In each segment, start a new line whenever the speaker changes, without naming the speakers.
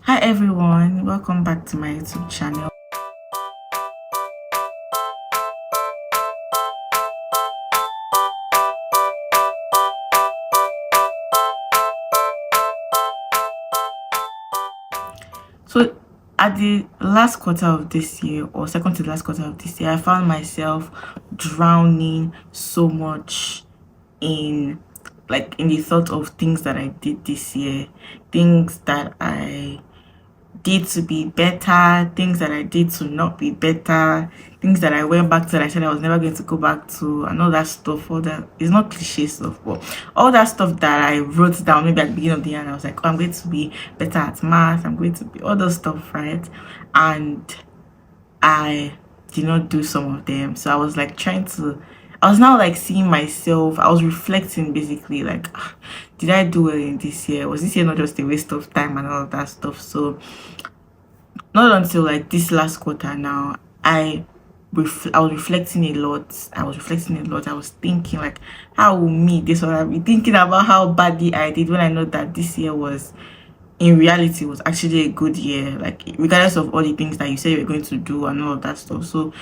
Hi everyone, welcome back to my YouTube channel. So at the last quarter of this year, or second to the last quarter of this year, I found myself drowning so much in in the thought of things that I did this year, things that I did to be better, things that I did to not be better, things that I went back to that I said I was never going to go back to, and all that stuff. All that is not cliche stuff, but all that stuff that I wrote down maybe at the beginning of the year, and I was like, oh, I'm going to be better at math, I'm going to be all those stuff, right? And I did not do some of them. So I was like I was now like seeing myself, I was reflecting basically like, did I do well in this year? Was this year not just a waste of time and all of that stuff? So not until like this last quarter now, I was reflecting a lot. I was thinking like, how will me this what I'll be thinking about how badly I did when I know that this year was in reality was actually a good year, like regardless of all the things that you say you're going to do and all of that stuff. So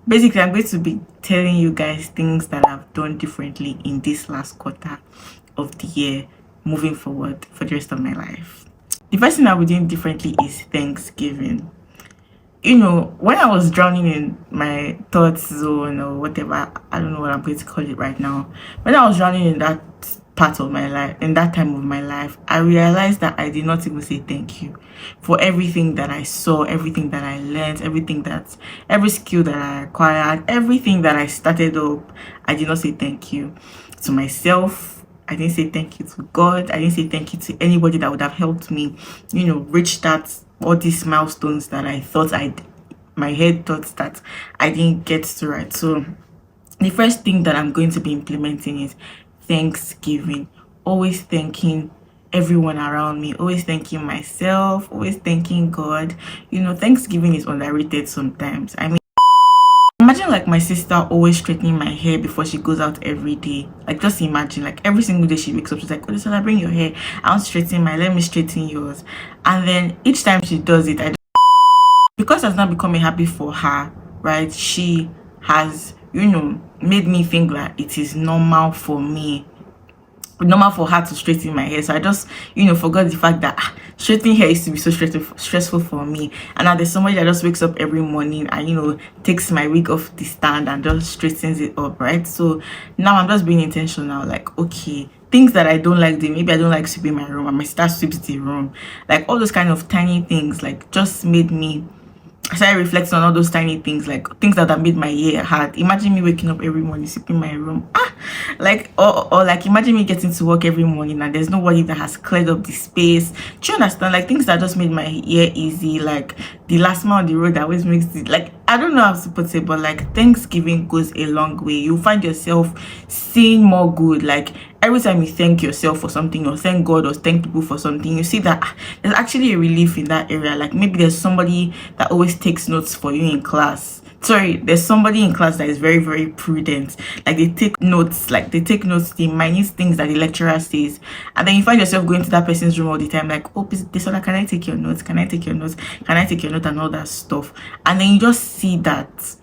basically I'm going to be telling you guys things that I've done differently in this last quarter of the year moving forward for the rest of my life. The first thing I'll be doing differently is Thanksgiving. When I was drowning in my thoughts zone or whatever, I don't know what I'm going to call it right now. When I was drowning in that part of my life, in that time of my life, I realized that I did not even say thank you for everything that I saw, everything that I learned, every skill that I acquired, everything that I started up. I did not say thank you to myself. I didn't say thank you to God. I didn't say thank you to anybody that would have helped me, reach that all these milestones that my head thought that I didn't get to. Right. So the first thing that I'm going to be implementing is Thanksgiving. Always thanking everyone around me, always thanking myself, always thanking God. Thanksgiving is underrated sometimes. I mean, imagine like my sister always straightening my hair before she goes out every day. Like just imagine, like every single day she wakes up, she's like, oh, Sola, bring your hair. I want to straighten let me straighten yours. And then each time she does it, because it's not become a habit for her, right? She has, made me think that it is normal for her to straighten my hair. So I just forgot the fact that straightening hair used to be so stressful for me. And now there's somebody that just wakes up every morning and takes my wig off the stand and just straightens it up, right? So now I'm just being intentional, like, okay, things that I don't like doing, maybe I don't like sweeping my room and my sister sweeps the room, like all those kind of tiny things, like just made me. I started reflecting on all those tiny things, like things that have made my year hard. Imagine me waking up every morning, sweeping my room. Or like imagine me getting to work every morning and there's nobody that has cleared up the space. Do you understand? Like things that just made my year easy, like the last mile on the road that always makes it, like, I don't know how to put it, but like Thanksgiving goes a long way. You find yourself seeing more good. Like every time you thank yourself for something or thank God or thank people for something, you see that there's actually a relief in that area. Like maybe there's somebody that always takes notes for you in class. Sorry, there's somebody in class that is very, very prudent. Like they take notes, the minute things that the lecturer says. And then you find yourself going to that person's room all the time, like, oh, this other, can I take your notes? Can I take your notes? Can I take your note? And all that stuff. And then you just see that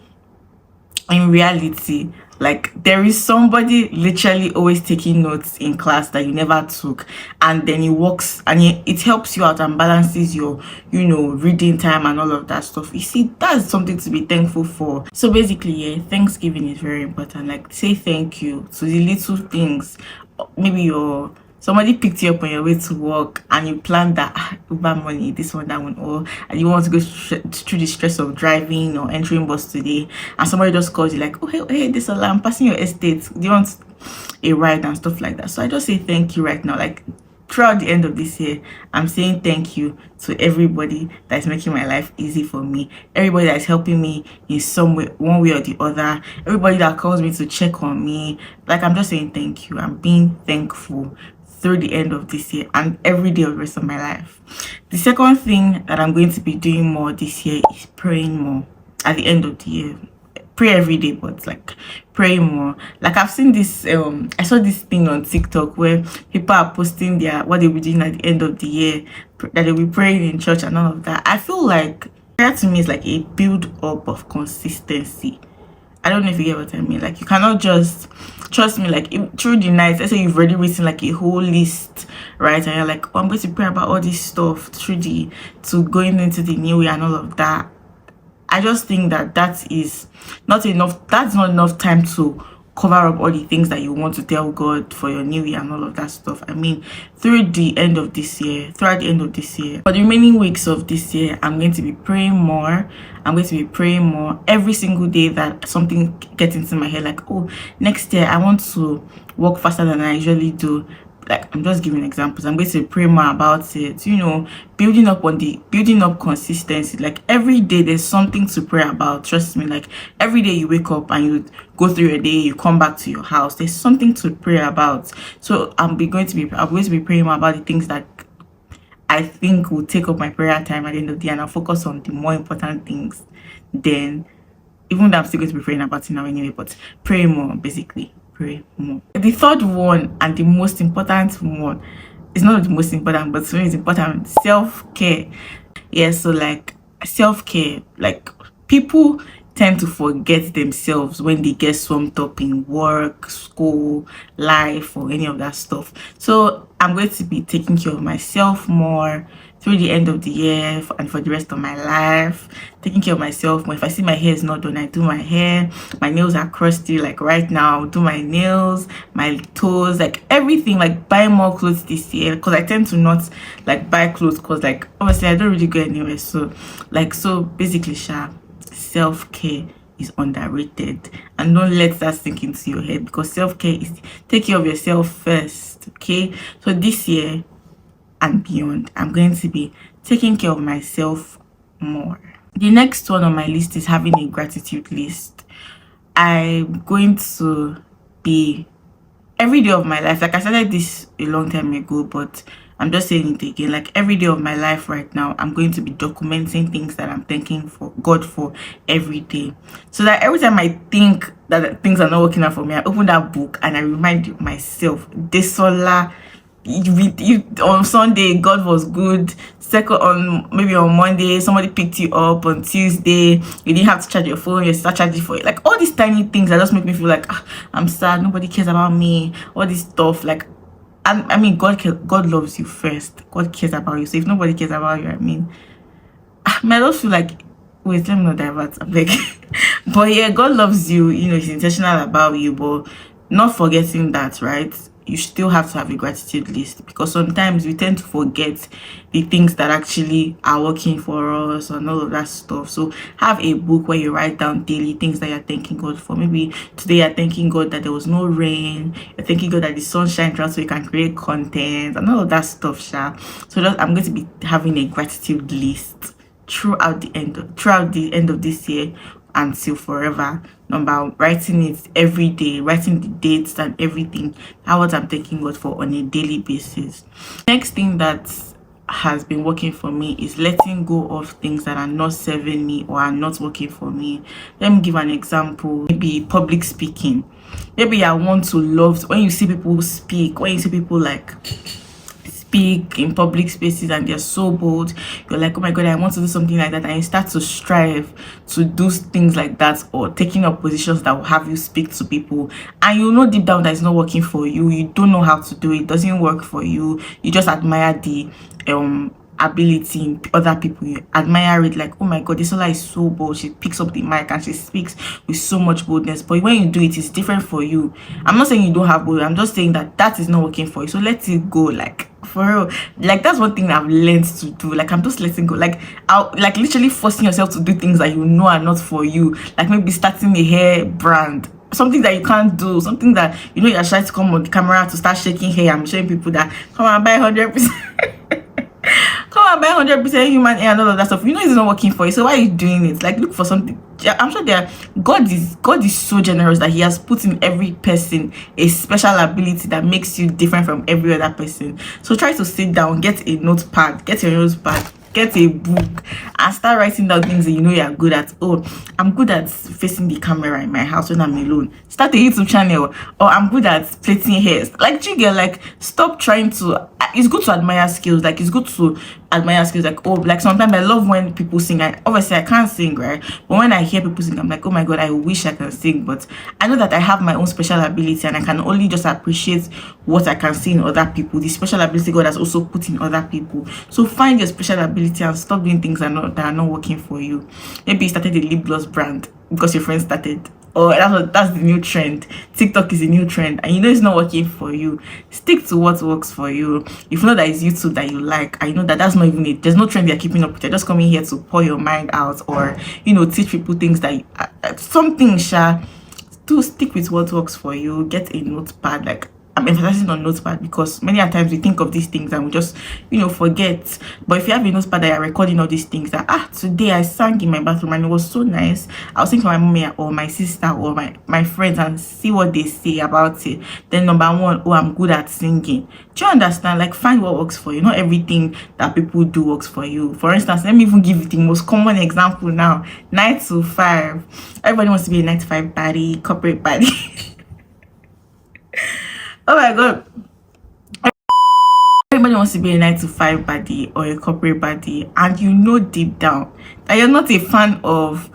in reality, like there is somebody literally always taking notes in class that you never took, and then it works and it helps you out and balances your reading time and all of that stuff. You see, that's something to be thankful for. So basically, yeah, Thanksgiving is very important. Like say thank you to the little things. Maybe somebody picked you up on your way to work and you planned that Uber money, this one, that one, or and you want to go through the stress of driving or entering bus today, and somebody just calls you like, oh hey, this Ola, I'm passing your estate, do you want a ride and stuff like that. So I just say thank you right now. Like throughout the end of this year, I'm saying thank you to everybody that is making my life easy for me, everybody that is helping me in some way, one way or the other, everybody that calls me to check on me. Like I'm just saying thank you. I'm being thankful through the end of this year and every day of the rest of my life. The second thing that I'm going to be doing more this year is praying more at the end of the year. pray every day, but like pray more. Like I've seen this I saw this thing on TikTok where people are posting their what they'll be doing at the end of the year, that they'll be praying in church and all of that. I feel like prayer to me is like a build up of consistency. I don't know if you get what I mean. Like you cannot just trust me. Like through the night, let's say you've already written like a whole list, right? And you're like, oh, I'm going to pray about all this stuff through the to going into the new year and all of that. I just think that that is not enough. That's not enough time to cover up all the things that you want to tell God for your new year and all of that stuff. I mean, throughout the end of this year, for the remaining weeks of this year, I'm going to be praying more. I'm going to be praying more every single day that something gets into my head. Like, oh, next year I want to work faster than I usually do. Like, I'm just giving examples. I'm going to pray more about it, you know, building up consistency. Like every day there's something to pray about. Trust me. Like every day you wake up and you go through your day, you come back to your house, there's something to pray about. So I'm going to be praying more about the things that I think will take up my prayer time at the end of the day, and I'll focus on the more important things. Then, even though I'm still going to be praying about it now anyway, but pray more, basically. Pray more. The third one and the most important one is not the most important, but to me it's important. Self-care. Yeah, so like self-care, like people tend to forget themselves when they get swamped up in work, school, life, or any of that stuff. So I'm going to be taking care of myself more through the end of the year and for the rest of my life. Taking care of myself more. If I see my hair is not done, I do my hair. My nails are crusty, like right now, do my nails, my toes, like everything. Like buy more clothes this year, because I tend to not like buy clothes because like obviously I don't really go anywhere. So basically self-care is underrated, and don't let that sink into your head, because self-care is take care of yourself first. Okay, so this year and beyond, I'm going to be taking care of myself more. The next one on my list is having a gratitude list. I'm going to be every day of my life, like I started this a long time ago, but I'm just saying it again, like every day of my life right now, I'm going to be documenting things that I'm thanking for God for every day, so that every time I think that things are not working out for me, I open that book and I remind myself, Desola, on Sunday God was good. Maybe on Monday somebody picked you up. On Tuesday you didn't have to charge your phone, you start charging for it. Like all these tiny things that just make me feel like I'm sad, nobody cares about me, all this stuff. Like I mean, God loves you first. God cares about you. So if nobody cares about you, I mean, I just feel like, wait, let me not divert, I'm like but yeah, God loves you, you know, he's intentional about you, but not forgetting that, right? You still have to have a gratitude list, because sometimes we tend to forget the things that actually are working for us and all of that stuff. So have a book where you write down daily things that you're thanking God for. Maybe today you're thanking God that there was no rain, you're thanking God that the sun shines out so you can create content and all of that stuff. So I'm going to be having a gratitude list throughout the end of this year until forever. Number, writing it every day, writing the dates and everything, how what I'm thanking God for on a daily basis. Next thing that has been working for me is letting go of things that are not serving me or are not working for me. Let me give an example. Maybe public speaking. Maybe I want to love when you see people speak, when you see people like speak in public spaces and they're so bold, you're like, oh my God, I want to do something like that, and you start to strive to do things like that, or taking up positions that will have you speak to people, and you know deep down that it's not working for you. You don't know how to do it, doesn't work for you. You just admire the ability in other people. You admire it, like, oh my God, this Ola is so bold, she picks up the mic and she speaks with so much boldness. But when you do it, it's different for you. I'm not saying you don't have bold, I'm just saying that is not working for you. So let it go. Like for real, like that's one thing I've learned to do. Like I'm just letting go. Like like literally forcing yourself to do things that you know are not for you. Like maybe starting a hair brand, something that you can't do, something that you know you're trying to come on the camera to start shaking hair. I'm showing people that come and buy 100%. Come and buy 100% human hair and all of that stuff. You know it's not working for you. So why are you doing it? Like look for something. I'm sure God is so generous that he has put in every person a special ability that makes you different from every other person. So try to sit down, get your notepad, get a book and start writing down things that you know you're good at. Oh, I'm good at facing the camera in my house when I'm alone. Start a YouTube channel. Or I'm good at plaiting hairs. Like, do you get, like, stop trying to. It's good to admire skills. Like, it's good to admire skills. Like, oh, like sometimes I love when people sing. Obviously I can't sing, right? But when I hear people sing, I'm like, oh my god, I wish I can sing. But I know that I have my own special ability, and I can only just appreciate what I can see in other people, the special ability God has also put in other people. So find your special ability and stop doing things that are not working for you. Maybe you started a lip gloss brand because your friend started, or that's the new trend. TikTok is a new trend, and you know it's not working for you. Stick to what works for you. If you know that it's YouTube that you like, I know that that's not even it. There's no trend you're keeping up with. You're just coming here to pour your mind out, or teach people things that something. To stick with what works for you. Get a notepad. Like, I'm emphasizing on notepad because many times we think of these things and we just forget. But if you have a notepad that you're recording all these things, that today I sang in my bathroom and it was so nice, I'll sing for my mommy or my sister or my friends and see what they say about it. Then number one, oh, I'm good at singing. Do you understand? Like, find what works for you. Not everything that people do works for you. For instance, let me even give you the most common example now. 9 to 5. Everybody wants to be a 9 to 5 body, corporate body. Oh my god. Everybody wants to be a 9 to 5 body or a corporate body, and you know deep down that you're not a fan of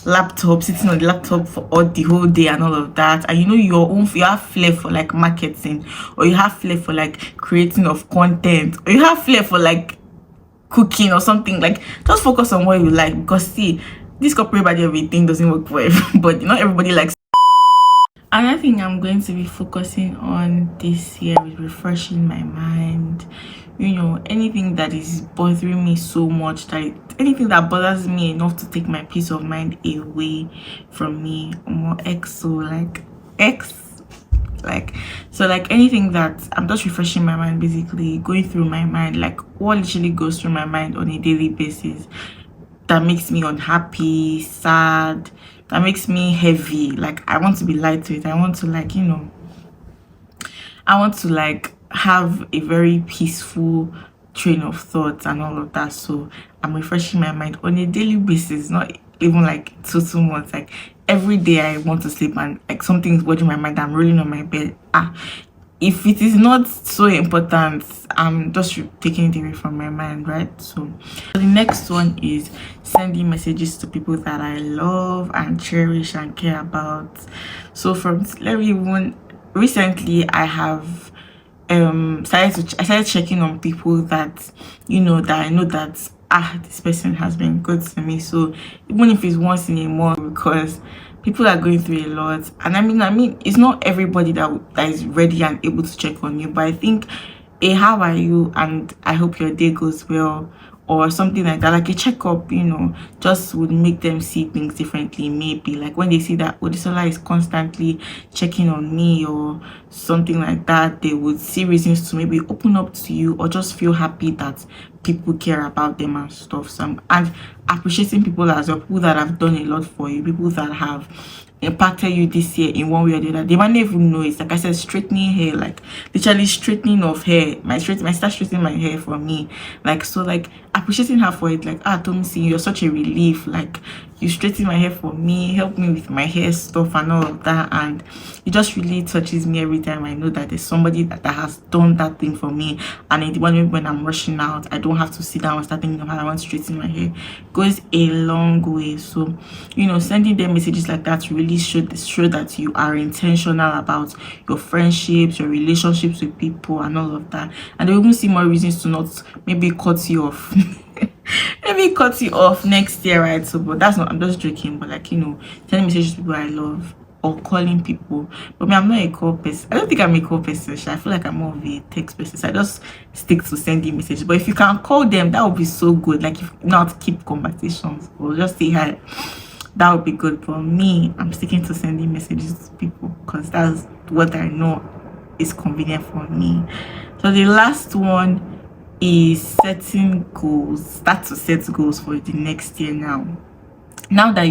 laptop, sitting on the laptop for all the whole day and all of that. And you have flair for like marketing, or you have flair for like creating of content, or you have flair for like cooking or something. Like, just focus on what you like, because see, this corporate body everything doesn't work for everybody. Not everybody likes. Another thing I'm going to be focusing on this year is refreshing my mind. Anything that is bothering me so much, anything that bothers me enough to take my peace of mind away from me, more anything that I'm just refreshing my mind, basically going through my mind, like what literally goes through my mind on a daily basis that makes me unhappy, sad, that makes me heavy. Like, I want to be lightweight. I want to have a very peaceful train of thoughts and all of that. So I'm refreshing my mind on a daily basis, not even like 2 months. Like, every day I want to sleep and like something's bothering my mind, I'm rolling on my bed. If it is not so important, I'm just taking it away from my mind, right? So the next one is sending messages to people that I love and cherish and care about. So recently I have started checking on people that that I know that this person has been good to me. So even if it's once in a month, because people are going through a lot, and I mean it's not everybody that is ready and able to check on you, but I think, hey, how are you, and I hope your day goes well, or something like that. Like a checkup, just would make them see things differently. Maybe like when they see that Odisola is constantly checking on me or something like that, they would see reasons to maybe open up to you, or just feel happy that people care about them and stuff. And appreciating people as well, people that have done a lot for you, people that have impacted you this year in one way or the other. They might not even know it. Like I said, straightening hair, like literally straightening of hair. My sister straightening my hair for me. Like, so like appreciating her for it. Like, Tomisi, you're such a relief. Like, you straighten my hair for me, help me with my hair stuff and all of that. And it just really touches me every time I know that there's somebody that has done that thing for me. And in the morning when I'm rushing out, I don't have to sit down and start thinking of how I want to straighten my hair. It goes a long way. So, sending them messages like that really show that you are intentional about your friendships, your relationships with people and all of that. And they will even see more reasons to not maybe cut you off. Maybe cut you off next year, right? So, but that's not, I'm just joking. But like, sending messages to people I love, or calling people. But me, I'm not a call person. I don't think I'm a call person. I feel like I'm more of a text person. So I just stick to sending messages. But if you can call them, that would be so good. Like, if not keep conversations or just say hi, that would be good. For me, I'm sticking to sending messages to people because that's what I know is convenient for me. So the last one is setting goals. Start to set goals for the next year now that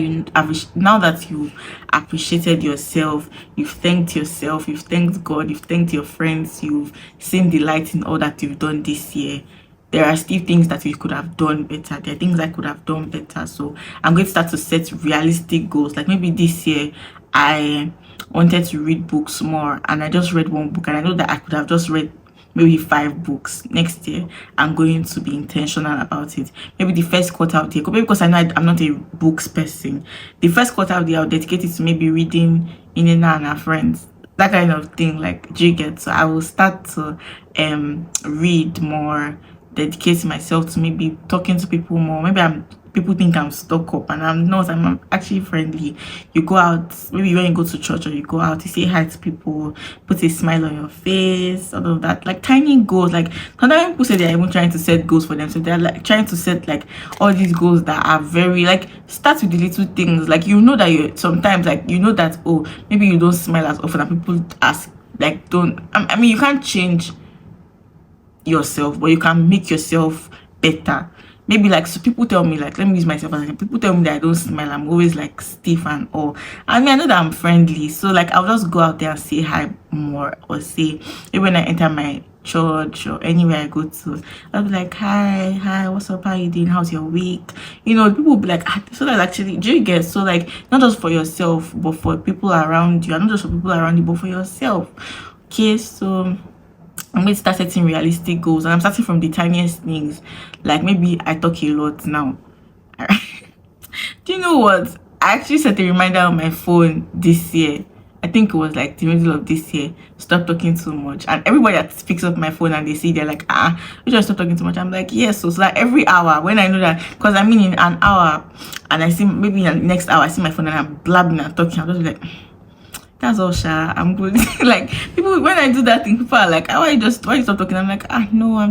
you've appreciated yourself, you've thanked yourself, you've thanked God, you've thanked your friends, you've seen the light in all that you've done this year. there are still things that we could have done better. There are things I could have done better. So I'm going to start to set realistic goals. Like maybe this year I wanted to read books more and I just read one book, and I know that I could have just read maybe 5 books. Next year I'm going to be intentional about it. Maybe the first quarter of the year, maybe because I know I'm not a books person, the first quarter of the year I'll dedicate it to maybe reading Inena and her friends, that kind of thing. Like, do you get? So I will start to read more, dedicate myself to maybe talking to people more. Maybe people think I'm stuck up, and I'm not. I'm actually friendly. You go out, maybe when you go to church or you go out, you say hi to people, put a smile on your face, all of that. Like tiny goals. Like sometimes people say they're even trying to set goals for them, so they're like trying to set like all these goals that are very, like, start with the little things. Like, you know that you sometimes, like, you know that, oh, maybe you don't smile as often, and people ask, like, don't, I mean, you can't change yourself, but you can make yourself better. Maybe, like, so people tell me, like, let me use myself as example. People tell me that I don't smile, I'm always like stiff and all. I mean, I know that I'm friendly, so like I'll just go out there and say hi more, or say, maybe when I enter my church or anywhere I go to, I'll be like, hi, what's up, how you doing, how's your week? You know, people will be like, ah, so that's actually, do you get? So like, not just for yourself but for people around you, and not just for people around you but for yourself. Okay, so I'm going to start setting realistic goals, and I'm starting from the tiniest things. Like, maybe I talk a lot now. Do you know what? I actually set a reminder on my phone this year. I think it was like the middle of this year. Stop talking too much. And everybody that picks up my phone and they see, they're like, we just stop talking too much. I'm like, yes. So like every hour, when I know that, because I mean in an hour, and I see maybe in the next hour, I see my phone and I'm blabbing and talking, I'm just like, that's all, Sha. I'm good. Like, people, when I do that thing, people are like, why you stop talking? I'm like, no, I'm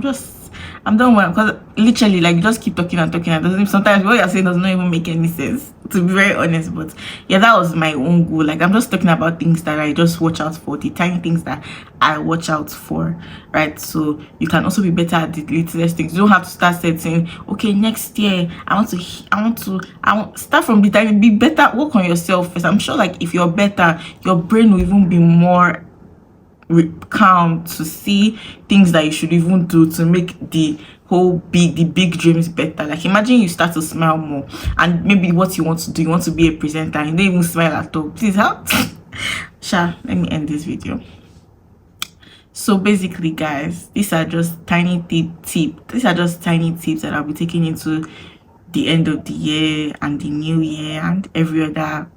done with, because literally, like, you just keep talking and talking, and doesn't, sometimes what you're saying does not even make any sense, to be very honest. But yeah, that was my own goal. Like, I'm just talking about things that I just watch out for, the tiny things that I watch out for, right? So you can also be better at the littlest things. You don't have to start setting, okay, next year I want start from the tiny, be better, work on yourself first. I'm sure, like, if you're better, your brain will even be more calm to see things that you should even do to make the big dreams better. Like, imagine you start to smile more, and maybe what you want to do, you want to be a presenter, and you don't even smile at all. Please help. Sha, let me end this video. So basically, guys, these are just tiny tips that I'll be taking into the end of the year and the new year and every other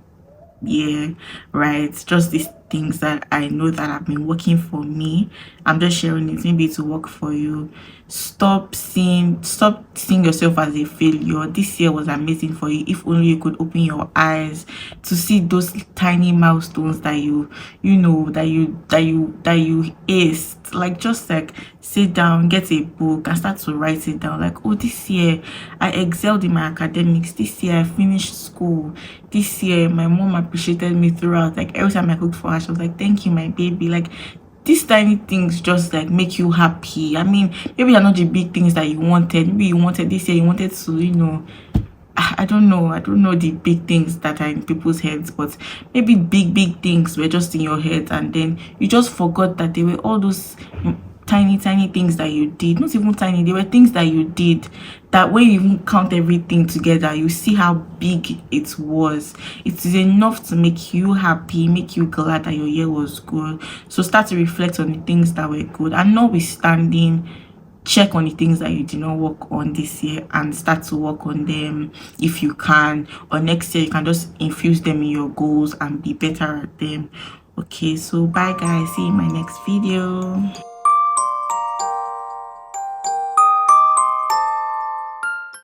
year, right? Just these things that I know that have been working for me. I'm just sharing it, maybe to work for you. Stop seeing yourself as a failure. This year was amazing for you. If only you could open your eyes to see those tiny milestones that you aced. Like, just like sit down, get a book and start to write it down. Like, oh, this year I excelled in my academics. This year I finished school. This year my mom appreciated me throughout. Like, every time I cooked for her, she was like, thank you, my baby. Like, these tiny things just like make you happy. I mean, maybe they're not the big things that you wanted. Maybe you wanted this year, you wanted to, I don't know the big things that are in people's heads, but maybe big things were just in your head, and then you just forgot that they were all those tiny things that you did. Not even tiny, they were things that you did that when you even count everything together, you see how big it was. It is enough to make you happy, make you glad that your year was good. So start to reflect on the things that were good, and notwithstanding, check on the things that you did not work on this year and start to work on them if you can, or next year you can just infuse them in your goals and be better at them. Okay, so bye guys, see you in my next video.